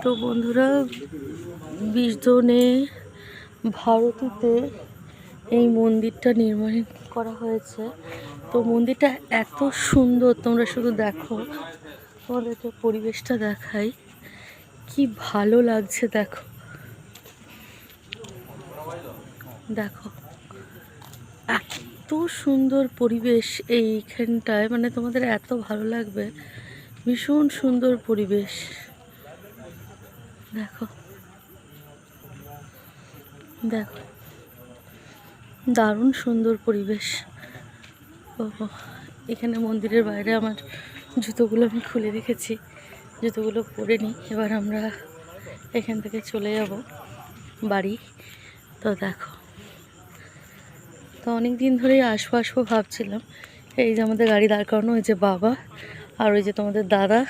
তো বন্ধুরা, বিজনে ভারতীতে এই মন্দিরটা নির্মাণ করা হয়েছে। তো মন্দিরটা এত সুন্দর, তোমরা শুধু দেখো, তোমাদেরকে পরিবেশটা দেখাই, কি ভালো লাগছে। দেখো দেখো এত সুন্দর পরিবেশ এইখানটায়, মানে তোমাদের এত ভালো লাগবে। ভীষণ সুন্দর পরিবেশ, দেখো দেখো দারুণ সুন্দর পরিবেশ। ও, এখানে মন্দিরের বাইরে আমার জুতোগুলো আমি খুলে রেখেছি, জুতোগুলো পরে নিই। এবার আমরা এখান থেকে চলে যাব বাড়ি। তো দেখো, তো অনেক দিন ধরেই আসবো আসবো ভাবছিলাম। এই যে আমাদের গাড়ি দাঁড় করানো, ওই যে বাবা আর ওই যে তোমাদের দাদা